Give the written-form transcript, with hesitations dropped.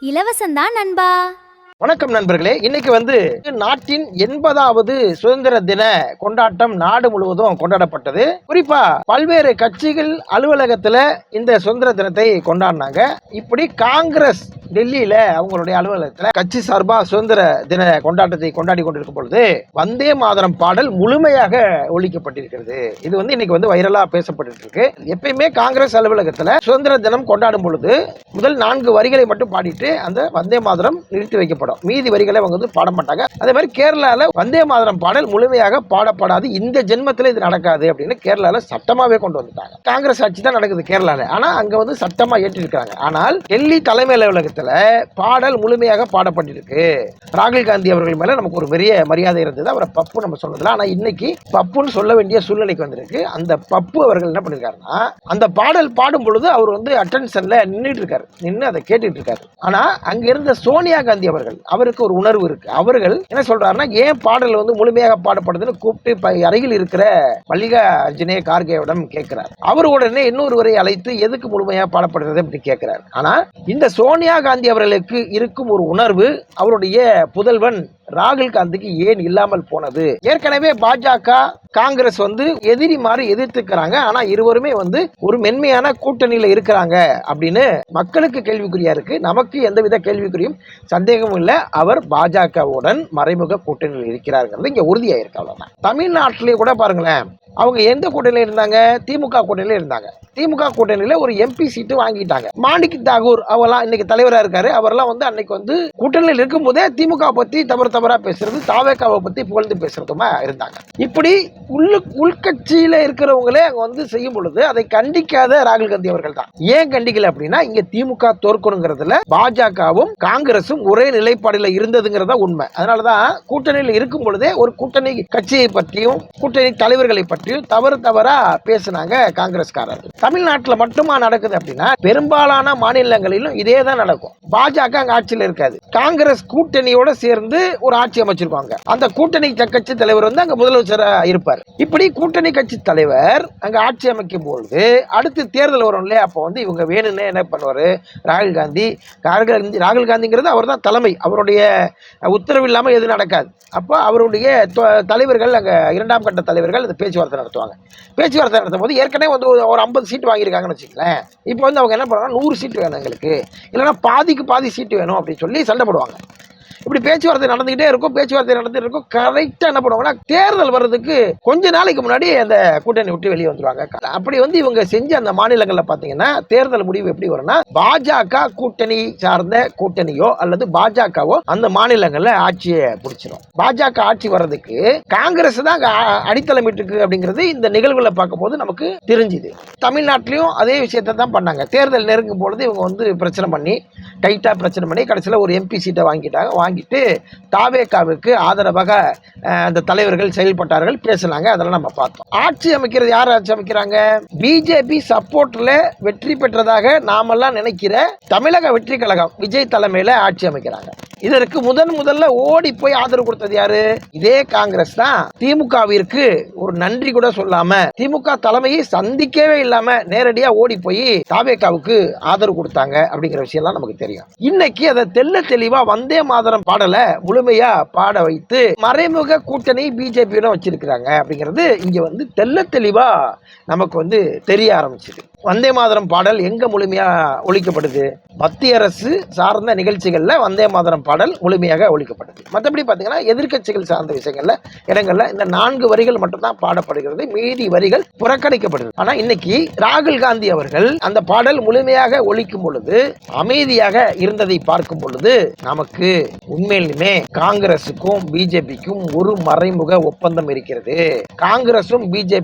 இலவசம்தான் நண்பா. வணக்கம் நண்பர்களே. இன்னைக்கு நாட்டின் 80வது சுதந்திர தின கொண்டாட்டம் நாடு முழுவதும் கொண்டாடப்பட்டது. குறிப்பா பல்வேறு கட்சிகள் அலுவலகத்துல இந்த சுதந்திர தினத்தை கொண்டாடினாங்க. இப்படி காங்கிரஸ் டெல்லியில அவங்களுடைய அலுவலகத்துல கட்சி சார்பா சுதந்திர தின கொண்டாட்டத்தை கொண்டாடி கொண்டிருக்கும் பொழுது வந்தே மாதரம் பாடல் முழுமையாக ஒழிக்கப்பட்டிருக்கிறது. இது இன்னைக்கு வைரலா பேசப்பட்டு இருக்கு. எப்பயுமே காங்கிரஸ் அலுவலகத்துல சுதந்திர தினம் கொண்டாடும் பொழுது முதல் 4 வரிகளை மட்டும் பாடிட்டு அந்த வந்தே மாதரம் நிறுத்தி வைக்கப்படும். மீதி வரிகளை அவங்க பாட மாட்டாங்க. அதே மாதிரி கேரளால வந்தே மாதரம் பாடல் முழுமையாக பாடப்படாது, இந்த ஜென்மத்தில் இது நடக்காது அப்படின்னு கேரளால சட்டமாவே கொண்டு வந்துட்டாங்க. காங்கிரஸ் ஆட்சி தான் நடக்குது கேரளால, ஆனா அங்க சட்டமா ஏற்றிருக்காங்க. ஆனால் டெல்லி தலைமை அலுவலகத்துல பாடல் முழுமையாக பாடப்பட்டிருக்கு. ராகுல் காந்தி அவர்கள் மேல நமக்கு ஒரு பெரிய மரியாதை இருந்தது. அவரை பப்பு நம்ம சொன்னதுல, ஆனா இன்னைக்கு பப்புன்னு சொல்ல வேண்டிய சூழ்நிலைக்கு வந்திருக்கு. அந்த பப்பு அவர்கள் என்ன பண்ணிருக்காருன்னா, அந்த பாடல் பாடும் பொழுது அவர் அட்டென்ஷன்ல நின்றுட்டு இருக்காரு, நின்று அதை கேட்டுட்டு இருக்காரு. ஆனா அங்க இருந்த சோனியா காந்தி அவருக்கு ஒரு உணர்வு இருக்கு. அவர்கள் என்ன சொல்றாருன்னா, ஏன் பாடல் முழுமையாக பாடப்படுதுன்னு கூப்பிட்டு அருகில் இருக்கிற மல்லிகார்ஜுனே கார்கேவிடம் கேட்கிறார். அவர் உடனே இன்னொருவரை அழைத்து எதுக்கு முழுமையாக பாடப்படுறது அப்படின்னு கேட்கிறார். ஆனா இந்த சோனியா காந்தி அவர்களுக்கு இருக்கும் ஒரு உணர்வு அவருடைய புதல்வன் ராகுல் காந்திக்கு ஏன் இல்லாமல் போனது? ஏற்கனவே பாஜக காங்கிரஸ் எதிரி மாதிரி எதிர்த்துக்கிறாங்க. ஆனா இருவருமே ஒரு மென்மையான கூட்டணியில இருக்கிறாங்க அப்படின்னு மக்களுக்கு கேள்விக்குறியா இருக்கு. நமக்கு எந்தவித கேள்விக்குறியும் சந்தேகமும் இல்ல. அவர் பாஜகவுடன் மறைமுக கூட்டணியில் இருக்கிறார்கள் இங்க உறுதியாயிருக்கு. அவ்வளவுதான். தமிழ்நாட்டிலேயே கூட பாருங்களேன், அவங்க எந்த கூட்டணியில இருந்தாங்க? திமுக கூட்டணியில இருந்தாங்க. திமுக கூட்டணியில ஒரு எம்பி சீட்டு வாங்கிட்டாங்க. மாணிக் தாகூர் அவெல்லாம் இன்னைக்கு தலைவரா இருக்காரு. அவரெல்லாம் அன்னைக்கு கூட்டணியில் இருக்கும் போதே திமுக பத்தி தவறா பேசுறது, தாவேகாவை பத்தி புகழ்ந்து பேசுறதுமா இருந்தாங்க. இப்படி உள்கட்சியில இருக்கிறவங்களே அங்க செய்யும் பொழுது அதை கண்டிக்காத ராகுல் காந்தி அவர்கள் தான். ஏன் கண்டிக்கல அப்படின்னா, இங்க திமுக தோற்கணுங்கிறதுல பாஜகவும் காங்கிரசும் ஒரே நிலைப்பாடுல இருந்ததுங்கிறதா உண்மை. அதனாலதான் கூட்டணியில் இருக்கும் பொழுதே ஒரு கூட்டணி கட்சியை பற்றியும் கூட்டணி தலைவர்களை பற்றியும் தவறா பேசினாங்க காங்கிரஸ்காரர்கள். தமிழ்நாட்டில் மட்டுமா நடக்குது அப்படின்னா, பெரும்பாலான மாநிலங்களிலும் இதே தான் நடக்கும். பாஜக அங்க ஆட்சியில் இருக்காது. காங்கிரஸ் கூட்டணியோட சேர்ந்து ஒரு ஆட்சி அமைச்சிருப்பாங்க. அந்த கூட்டணி கட்சி தலைவர் அங்க முதலமைச்சரா இருப்பார். இப்படி கூட்டணி கட்சி தலைவர் அங்க ஆட்சி அமைக்கும் பொழுது அடுத்து தேர்தல் வரும் இல்லையா, அப்போ இவங்க வேணும்னு என்ன பண்ணுவாரு ராகுல் காந்திங்கிறது அவர் தான் தலைமை. அவருடைய உத்தரவு இல்லாம எதுவும் நடக்காது. அப்போ அவருடைய தலைவர்கள் அங்க 2ஆம் கட்ட தலைவர்கள் இந்த பேச்சுவார்த்தை நடத்துவாங்க. பேச்சுவார்த்தை நடத்தும் போது ஏற்கனவே ஒரு 50 சீட் வாங்கியிருக்காங்கன்னு வச்சுக்கலேன். இப்போ அவங்க என்ன பண்ணுவாங்க, 100 சீட் வேணும் எங்களுக்கு, இல்லைன்னா பாதிக்கு பாதி சீட்டு வேணும் அப்படின்னு சொல்லி சண்டை போடுவாங்க. இப்படி பேச்சுவார்த்தை நடந்துகிட்டே இருக்கும். கரெக்டா என்ன பண்ணுவாங்கன்னா, தேர்தல் வர்றதுக்கு கொஞ்ச நாளைக்கு முன்னாடி அந்த கூட்டணி விட்டு வெளியே வந்துருவாங்க. அப்படி இவங்க செஞ்ச அந்த மாநிலங்கள்ல பாத்தீங்கன்னா தேர்தல் முடிவு எப்படி வரும்னா, பாஜக கூட்டணி சார்ந்த கூட்டணியோ அல்லது பாஜகவோ அந்த மாநிலங்கள்ல ஆட்சியை பிடிச்சிடும். பாஜக ஆட்சி வர்றதுக்கு காங்கிரஸ் தான் அடித்தளமிட்டு அப்படிங்கிறது இந்த நிகழ்வுகளை பார்க்கும் போது நமக்கு தெரிஞ்சுது. தமிழ்நாட்டிலையும் அதே விஷயத்தை தான் பண்ணாங்க. தேர்தல் நெருங்கும் பொழுது இவங்க பிரச்சனை பண்ணி கடைசியில் ஒரு எம்பி சீட்டை வாங்கிட்டு தாவேகாவுக்கு ஆதரவாக அந்த தலைவர்கள் செயல்பட்டார்கள், பேசினாங்க. அதெல்லாம் நம்ம பார்த்தோம். ஆட்சி அமைக்கிறது யார் ஆட்சி அமைக்கிறாங்க? பிஜேபி சப்போர்ட்ல வெற்றி பெற்றதாக நாமெல்லாம் நினைக்கிற தமிழக வெற்றி கழகம் விஜய் தலைமையில ஆட்சி அமைக்கிறாங்க. இதற்கு முதல்ல ஓடி போய் ஆதரவு கொடுத்தது யாரு? இதே காங்கிரஸ் தான். திமுகவிற்கு ஒரு நன்றி கூட சொல்லாம, திமுக தலைமையை சந்திக்கவே இல்லாம நேரடியா ஓடி போய் தாவேகாவுக்கு ஆதரவு கொடுத்தாங்க அப்படிங்கிற விஷயம் எல்லாம் நமக்கு தெரியும். இன்னைக்கு அதை தெளிவா வந்தே மாதரம் பாடல முழுமையா பாட வைத்து மறைமுக கூட்டணி பிஜேபி வச்சிருக்கிறாங்க அப்படிங்கிறது இங்க தெளிவா நமக்கு தெரிய ஆரம்பிச்சது. வந்தே மாதரம் பாடல் எங்க முழுமையா ஒழிக்கப்படுது? மத்திய அரசு சார்ந்த நிகழ்ச்சிகள்ல வந்தே மாதரம் பாடல் முழுமையாக ஒழிக்கப்படுது. மற்றபடி பாத்தீங்கன்னா எதிர்கட்சிகள் சார்ந்த விஷயங்கள்ல இடங்கள்ல இந்த 4 வரிகள் மட்டும்தான் பாடப்படுகிறது, மீதி வரிகள் புறக்கணிக்கப்படுது. ஆனா இன்னைக்கு ராகுல் காந்தி அவர்கள் அந்த பாடல் முழுமையாக ஒழிக்கும் பொழுது அமைதியாக இருந்ததை பார்க்கும் பொழுது நமக்கு உண்மையிலுமே காங்கிரசுக்கும் பிஜேபிக்கும் ஒரு மறைமுக ஒப்பந்தம் இருக்கிறது. காங்கிரசும் பிஜேபி